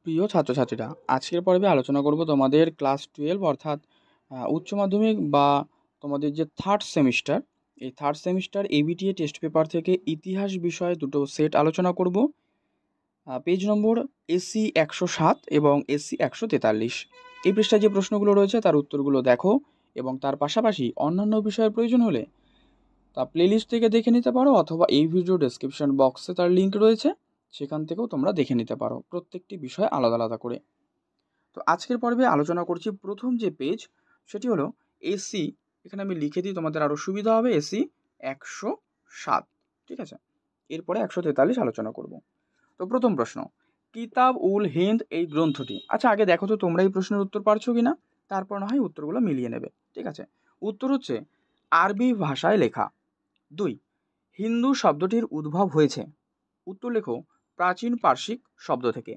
প্রিয় ছাত্রছাত্রীরা, আজকের পর্বে আলোচনা করব তোমাদের ক্লাস 12 অর্থাৎ উচ্চ মাধ্যমিক বা তোমাদের যে থার্ড সেমিস্টার, এই third semester ABTA test paper থেকে ইতিহাস বিষয়ে দুটো সেট আলোচনা করব। পেজ নম্বর এসি 107 এবং এসি 143। এই পৃষ্ঠায় যে প্রশ্নগুলো রয়েছে তার উত্তরগুলো দেখো এবং তার পাশাপাশি অন্যান্য বিষয়ের প্রয়োজন হলে তা প্লেলিস্ট থেকে দেখে নিতে পারো, অথবা এই ভিডিও ডেসক্রিপশন বক্সে তার লিঙ্ক রয়েছে, সেখান থেকেও তোমরা দেখে নিতে পারো প্রত্যেকটি বিষয় আলাদা আলাদা করে। তো আজকের পর্বে আলোচনা করছি প্রথম যে পেজ সেটি হলো এসি, এখানে আমি লিখে দিই তোমাদের আরও সুবিধা হবে, এসি 107। ঠিক আছে, এরপরে 143 আলোচনা করব। তো প্রথম প্রশ্ন, কিতাব উল হিন্দ এই গ্রন্থটি, আচ্ছা আগে দেখো তো তোমরা এই প্রশ্নের উত্তর পারছো কি না, তারপর না হয় উত্তরগুলো মিলিয়ে নেবে। ঠিক আছে, উত্তর হচ্ছে আরবি ভাষায় লেখা। 2, হিন্দু শব্দটির উদ্ভব হয়েছে, উত্তর লেখো প্রাচীন পার্সিক শব্দ থেকে।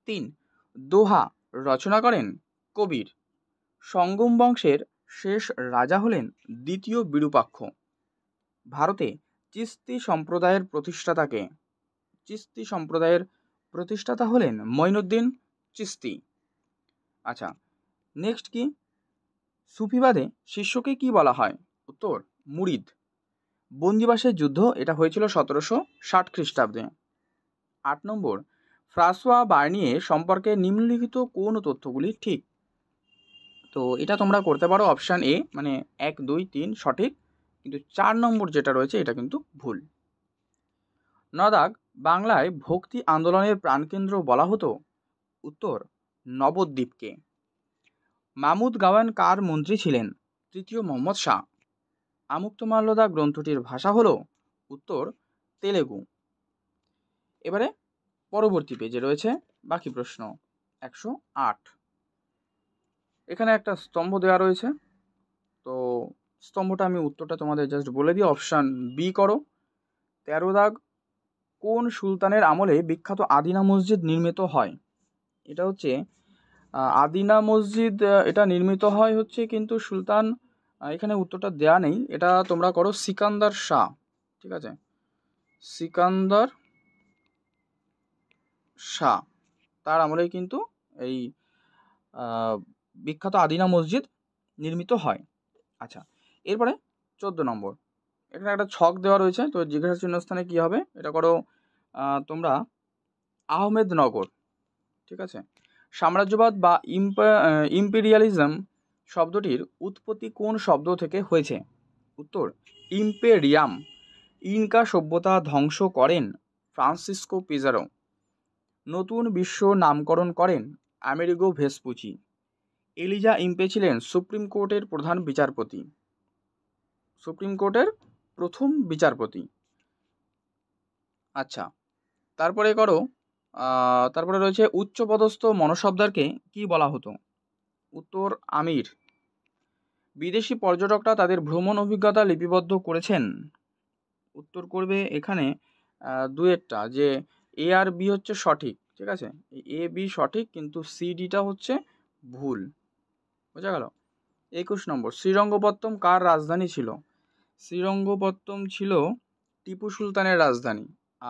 3, দোহা রচনা করেন কবির। সঙ্গম বংশের শেষ রাজা হলেন দ্বিতীয় বিরূপাক্ষ। ভারতে চিস্তি সম্প্রদায়ের প্রতিষ্ঠাতা হলেন মঈনুদ্দিন চিস্তি। আচ্ছা, নেক্সট কি, সুফিবাদে শিষ্যকে কি বলা হয়, উত্তর মুরিদ। বন্দিবাসের যুদ্ধ, এটা হয়েছিল 1760 খ্রিস্টাব্দে। 8 নম্বর, ফ্রাঁসোয়া বার্নিয়ে সম্পর্কে নিম্নলিখিত কোন তথ্যগুলি ঠিক, তো এটা তোমরা করতে পারো অপশান এ, মানে 1, 2, 3 সঠিক, কিন্তু 4 নম্বর যেটা রয়েছে এটা কিন্তু ভুল। নদাগ বাংলায় ভক্তি আন্দোলনের প্রাণকেন্দ্র বলা হতো, উত্তর নবদ্বীপকে। মামুদ গাওয়ান কার মন্ত্রী ছিলেন, তৃতীয় মোহাম্মদ শাহ। আমুক্তমাল্যদা গ্রন্থটির ভাষা হলো, উত্তর তেলেগু। এবারে পরবর্তী পেজে রয়েছে বাকি প্রশ্ন 108। এখানে একটা স্তম্ভ দেওয়া রয়েছে, তো স্তম্ভটা আমি উত্তরটা তোমাদের জাস্ট বলে দিই, অপশান বি করো। 13 দাগ, কোন সুলতানের আমলে বিখ্যাত আদিনা মসজিদ নির্মিত হয়, এটা হচ্ছে আদিনা মসজিদ, এটা নির্মিত হয় হচ্ছে কিন্তু সুলতান, এখানে উত্তরটা দেয়া নেই, এটা তোমরা করো সিকান্দার শাহ। ঠিক আছে, সিকান্দার শাহ, তার আমলেই কিন্তু এই বিখ্যাত আদিনা মসজিদ নির্মিত হয়। আচ্ছা, এরপরে 14 নম্বর, এখানে একটা ছক দেওয়া রয়েছে, তো জিজ্ঞাসা চিহ্ন স্থানে কী হবে, এটা করো তোমরা আহমেদনগর। ঠিক আছে, সাম্রাজ্যবাদ বা ইম্পেরিয়ালিজম শব্দটির উৎপত্তি কোন শব্দ থেকে হয়েছে, উত্তর ইম্পেরিয়াম। ইনকা সভ্যতা ধ্বংস করেন ফ্রান্সিসকো পিজারো। নতুন বিশ্ব নামকরণ করেন আমেরিগো ভেসপুচি। এলিজা ইম্পে ছিলেন সুপ্রিম কোর্টের প্রধান বিচারপতি, সুপ্রিম কোর্টের প্রথম বিচারপতি। আচ্ছা, তারপরে রয়েছে উচ্চপদস্থ মনসবদারকে কি বলা হতো, উত্তর আমির। বিদেশি পর্যটকরা তাদের ভ্রমণ অভিজ্ঞতা লিপিবদ্ধ করেছেন, উত্তর করবে এখানে দুয়েরটা, যে এ আর বি হচ্ছে সঠিক। ঠিক আছে, এ বি সঠিক, কিন্তু সি ডিটা হচ্ছে ভুল। বোঝা গেল। 21 নম্বর, শ্রীরঙ্গপত্তম কার রাজধানী ছিল, শ্রীরঙ্গপত্তম ছিল টিপু সুলতানের রাজধানী।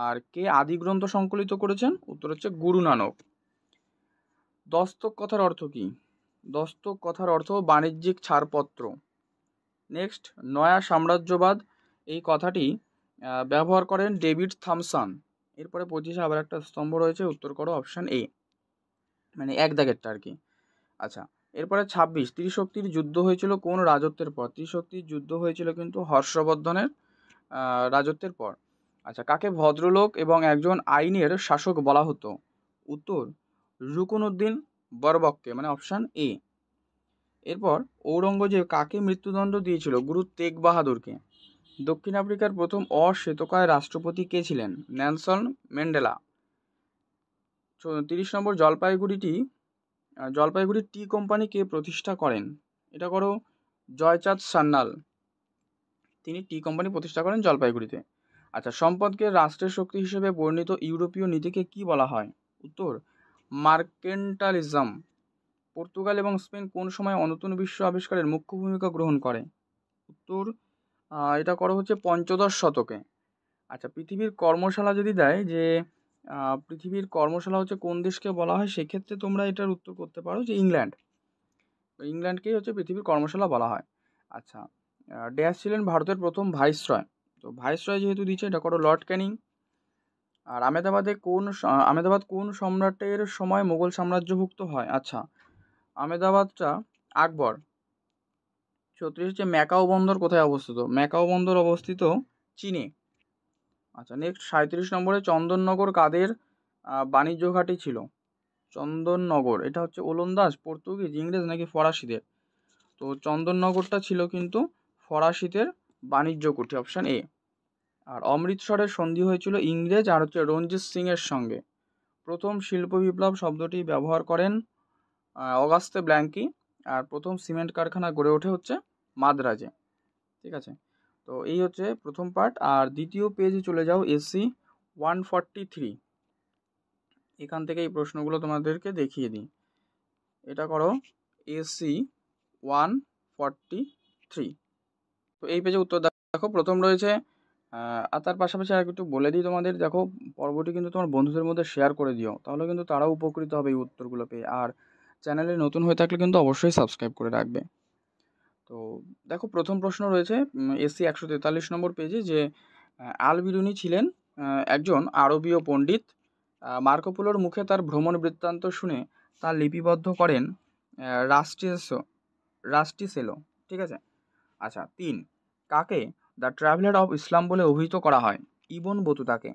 আর কে আদি গ্রন্থ সংকলিত করেছেন, উত্তর হচ্ছে গুরু নানক। দস্তক কথার অর্থ কি, দস্তক কথার অর্থ বাণিজ্যিক ছাড়পত্র। নেক্সট, নয়া সাম্রাজ্যবাদ এই কথাটি ব্যবহার করেন ডেভিড থমসন। এরপরে 25-এ আবার একটা স্তম্ভ রয়েছে, উত্তর করো অপশান এ, মানে এক দাগেরটা আর কি। আচ্ছা, এরপরে 26, ত্রিশক্তির যুদ্ধ হয়েছিল কোন রাজত্বের পর, ত্রিশক্তির যুদ্ধ হয়েছিল কিন্তু হর্ষবর্ধনের রাজত্বের পর। আচ্ছা, কাকে ভদ্রলোক এবং একজন আইনের শাসক বলা হতো, উত্তর রুকনউদ্দিন বরবককে, মানে অপশান এ। এরপর ঔরঙ্গজেব কাকে মৃত্যুদণ্ড দিয়েছিল, গুরু তেগ বাহাদুরকে। দক্ষিণ আফ্রিকার প্রথম অশ্বেতকায় রাষ্ট্রপতি কে ছিলেন, নেলসন ম্যান্ডেলা। 30 নম্বর, জলপাইগুড়ি টি কোম্পানি কে প্রতিষ্ঠা করেন, এটা করো জয়চাঁদ সান্যাল, তিনি টি কোম্পানি প্রতিষ্ঠা করেন জলপাইগুড়িতে। আচ্ছা, সম্পদকে রাষ্ট্রের শক্তি হিসেবে বর্ণিত ইউরোপীয় নীতিকে কি বলা হয়, উত্তর মার্কেন্টালিজম। পর্তুগাল এবং স্পেন কোন সময় অনূতন বিশ্ব আবিষ্কারের মুখ্য ভূমিকা গ্রহণ করে, উত্তর এটা করো হচ্ছে 15 শতকে। আচ্ছা, পৃথিবীর কর্মশালা যদি দেয় যে পৃথিবীর কর্মশালা হচ্ছে কোন দেশকে বলা হয়, সেক্ষেত্রে তোমরা এটার উত্তর করতে পারো যে ইংল্যান্ড। তো ইংল্যান্ডকেই হচ্ছে পৃথিবীর কর্মশালা বলা হয়। আচ্ছা, ড্যাশ ছিলেন ভারতের প্রথম ভাইসরয়? তো ভাইসরয় যেহেতু দিচ্ছে, এটা করো লর্ড ক্যানিং। আর আমেদাবাদ কোন সম্রাটের সময় মোগল সাম্রাজ্যভুক্ত হয়? আচ্ছা, আমেদাবাদটা আকবর। 36 হচ্ছে ম্যাকাও বন্দর কোথায় অবস্থিত? ম্যাকাও বন্দর অবস্থিত চীনে। আচ্ছা, নেক্সট 37 নম্বরে চন্দননগর কাদের বাণিজ্য ঘাঁটি ছিল? চন্দননগর এটা হচ্ছে ওলন্দাজ, পর্তুগিজ, ইংরেজ নাকি ফরাসিদের? তো চন্দননগরটা ছিল কিন্তু ফরাসিদের বাণিজ্য কুঠি, অপশান এ। আর অমৃতসরের সন্ধি হয়েছিল ইংরেজ আর হচ্ছে রঞ্জিত সিং এর সঙ্গে। প্রথম শিল্প বিপ্লব শব্দটি ব্যবহার করেন অগাস্তে ব্ল্যাঙ্কি। আর প্রথম সিমেন্ট কারখানা গড়ে ওঠে হচ্ছে মাদ্রাজে। ঠিক আছে, তো এই হচ্ছে প্রথম পার্ট। আর দ্বিতীয় পেজে চলে যাও, এসি 143। এখান থেকে এই প্রশ্নগুলো তোমাদেরকে দেখিয়ে দিই। এটা করো এসি 143। তো এই পেজে উত্তর দেখো, প্রথম রয়েছে। আর তার পাশাপাশি আর একটু বলে দিই তোমাদের, দেখো পর্বটি কিন্তু তোমার বন্ধুদের মধ্যে শেয়ার করে দিও, তাহলে কিন্তু তারাও উপকৃত হবে এই উত্তরগুলো পেয়ে। আর চ্যানেলে নতুন হয়ে থাকলে কিন্তু অবশ্যই সাবস্ক্রাইব করে রাখবে। তো দেখো প্রথম প্রশ্ন রয়েছে এসি 143 নম্বর পেজে, যে আল বিরুনি ছিলেন একজন আরবীয় পণ্ডিত। মার্কোপোলোর মুখে তার ভ্রমণ বৃত্তান্ত শুনে তা লিপিবদ্ধ করেন রাস্টিসেলো। ঠিক আছে। আচ্ছা, 3, কাকে দ্য ট্রাভেলার অফ ইসলাম বলে অভিহিত করা হয়? ইবন বতুতাকে।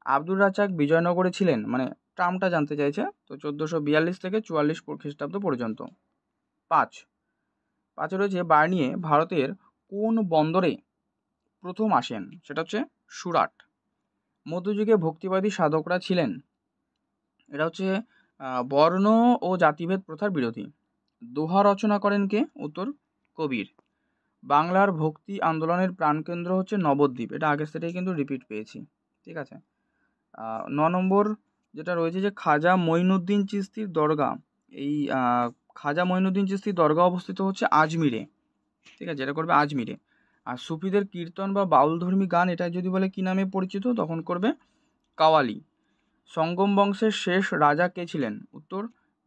আব্দুর রাজ্জাক বিজয়নগরে ছিলেন, মানে ট্রামটা জানতে চাইছে, তো 1442 থেকে 44 খ্রিস্টাব্দ পর্যন্ত। 5 রয়েছে বার্নিয়ে ভারতের কোন বন্দরে প্রথম আসেন? সেটা হচ্ছে সুরাট। মধ্যযুগে ভক্তিবাদী সাধকরা ছিলেন, এটা হচ্ছে বর্ণ ও জাতিভেদ প্রথার বিরোধী। দোহা রচনা করেন কে? উত্তর কবির। বাংলার ভক্তি আন্দোলনের প্রাণকেন্দ্র হচ্ছে নবদ্বীপ, এটা আগের সেটাই কিন্তু রিপিট পেয়েছি। ঠিক আছে। 9 নম্বর যেটা রয়েছে, যে খাজা মঈনুদ্দিন চিশতির দরগা, এই খাজা মঈনুদ্দিন চিশতির দরগা অবস্থিত হচ্ছে আজমিরে। ঠিক আছে, এটা করবে আজমিরে। আর সুফিদের কীর্তন বা বাউলধর্মী গান, এটা যদি বলে কী নামে পরিচিত, তখন করবে কাওয়ালি। সঙ্গম বংশের শেষ রাজা কে ছিলেন? উত্তর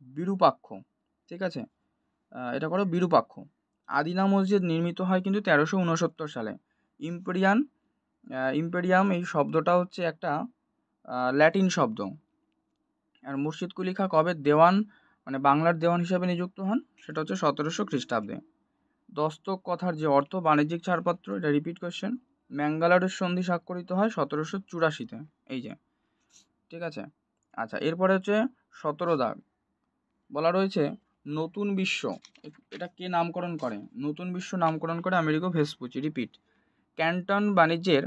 বিরূপাক্ষ। ঠিক আছে, এটা করো বিরূপাক্ষ। আদিনা মসজিদ নির্মিত হয় কিন্তু 1369 সালে। ইম্পেরিয়াম এই শব্দটা হচ্ছে একটা ল্যাটিন শব্দ। আর মুর্শিদ কুলি খাঁ কবে দেওয়ান, মানে বাংলার দেওয়ান হিসাবে নিযুক্ত হন? সেটা হচ্ছে 1700 খ্রিস্টাব্দে। দস্তক কথার যে অর্থ বাণিজ্যিক ছাড়পত্র, এটা রিপিট কোয়েশ্চেন। ম্যাঙ্গালোরের সন্ধি স্বাক্ষরিত হয় 1784-তে। এই যে, ঠিক আছে। আচ্ছা, এরপরে হচ্ছে 17 দাগ, বলা রয়েছে নতুন বিশ্ব, এটা কে নামকরণ করে? নতুন বিশ্ব নামকরণ করে আমেরিকো ভেসপুচি। রিপিট। ক্যান্টন বাণিজ্যের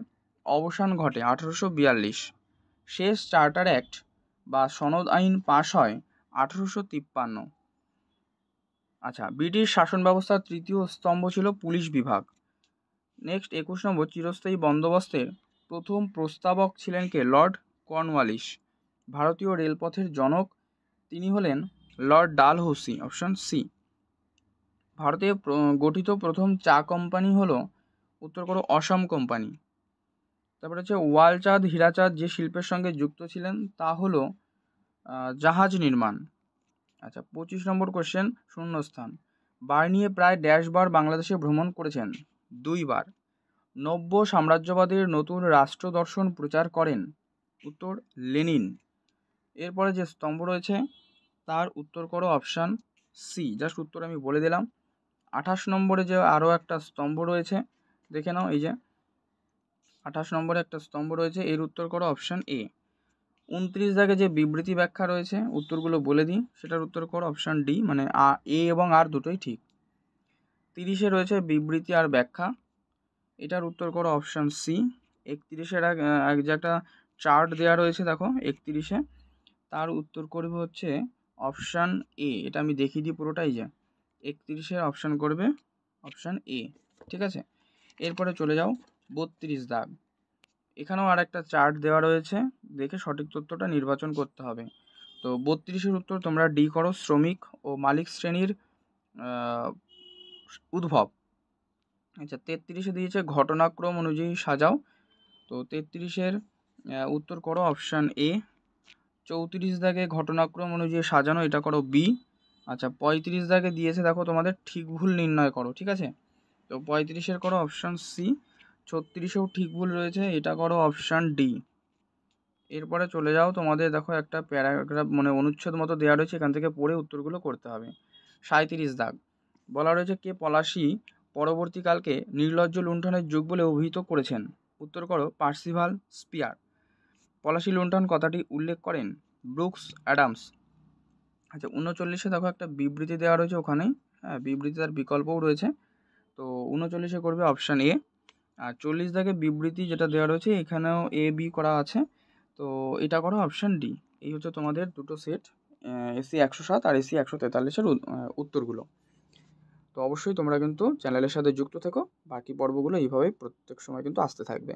অবসান ঘটে 1842। শেষ চার্টার অ্যাক্ট বা সনদ আইন পাশ হয় 1853। আচ্ছা, ব্রিটিশ শাসন ব্যবস্থার তৃতীয় স্তম্ভ ছিল পুলিশ বিভাগ। নেক্সট 21 নম্বর, চিরস্থায়ী বন্দোবস্তের প্রথম প্রস্তাবক ছিলেন কে? Lord Cornwallis. ভারতীয় রেলপথের জনক, তিনি হলেন লর্ড ডালহৌসি, অপশন সি। ভারতে গঠিত প্রথম চা কোম্পানি হলো, উত্তর করো অসম কোম্পানি। তারপরে হচ্ছে ওয়ালচাঁদ হীরাচাঁদ যে শিল্পের সঙ্গে যুক্ত ছিলেন তা হলো জাহাজ নির্মাণ। আচ্ছা, 25 নম্বর কোশ্চেন, শূন্যস্থান। বার্নিয়ে প্রায় বার বাংলাদেশে ভ্রমণ করেছেন? 2 বার। নব্য সাম্রাজ্যবাদের নতুন রাষ্ট্র দর্শন প্রচার করেন? উত্তর লেনিন। এরপরে যে স্তম্ভ রয়েছে তার উত্তর করো অপশান সি। জাস্ট উত্তর আমি বলে দিলাম। 28 নম্বরে যে আরও একটা স্তম্ভ রয়েছে, দেখে নাও, এই যে 28 নম্বরে একটা স্তম্ভ রয়েছে, এর উত্তর করো অপশান এ। 29 দাগে যে বিবৃতি ব্যাখ্যা রয়েছে, উত্তরগুলো বলে দিই, সেটার উত্তর করো অপশান ডি, মানে এ এবং আর দুটোই ঠিক। 30-এ রয়েছে বিবৃতি আর ব্যাখ্যা, এটার উত্তর করো অপশান সি। 31-এর যে একটা চার্ট দেওয়া রয়েছে দেখো 31-এ, তার উত্তর করবে হচ্ছে অপশান এ। এটা আমি দেখিয়ে দিই পুরোটাই, যে 31-এর অপশান করবে অপশান এ। ঠিক আছে, এরপরে চলে যাও 32 দাগ। এখানেও আর একটা চার্ট দেওয়া রয়েছে, দেখে সঠিক তথ্যটা নির্বাচন করতে হবে। তো 32-এর উত্তর তোমরা ডি করো, শ্রমিক ও মালিক শ্রেণীর উদ্ভব। আচ্ছা, 33-এ দিয়েছে ঘটনাক্রম অনুযায়ী সাজাও। তো 33-এর উত্তর করো অপশান এ, 34 দাগে ঘটনাক্রম অনুযায়ী সাজানো, এটা করো বি। আচ্ছা 35 দাগে দিয়েছে দেখো তোমাদের ঠিক ভুল নির্ণয় করো, ঠিক আছে। তো 35-এর করো অপশান সি। 36-এও ঠিক ভুল রয়েছে, এটা করো অপশান ডি। এরপরে চলে যাও, তোমাদের দেখো একটা প্যারাগ্রাফ মানে অনুচ্ছেদ মতো দেওয়া রয়েছে, এখান থেকে পড়ে উত্তরগুলো করতে হবে। 37 দাগ বলা রয়েছে কে পলাশী পরবর্তীকালকে নির্লজ্জ লুণ্ঠনের যুগ বলে অভিহিত করেছেন। উত্তর করো পার্সিভাল স্পিয়ার। পলাশী লুণ্ঠন কথাটি উল্লেখ করেন ব্রুকস অ্যাডামস। আচ্ছা 39-এ দেখো একটা বিবৃতি দেওয়া রয়েছে ওখানে, হ্যাঁ বিবৃতি তার বিকল্পও রয়েছে। তো 39-এ করবে অপশান এ। আর 40 দাগে বিবৃতি যেটা দেওয়া রয়েছে এখানেও এ বি করা আছে, তো এটা করো অপশান ডি। এই হচ্ছে তোমাদের দুটো সেট, এসি 107 আর এসি 143-এর উত্তরগুলো। তো অবশ্যই তোমরা কিন্তু চ্যানেলের সাথে যুক্ত থেকো, বাকি পর্বগুলো এইভাবেই প্রত্যেক সময় কিন্তু আসতে থাকবে।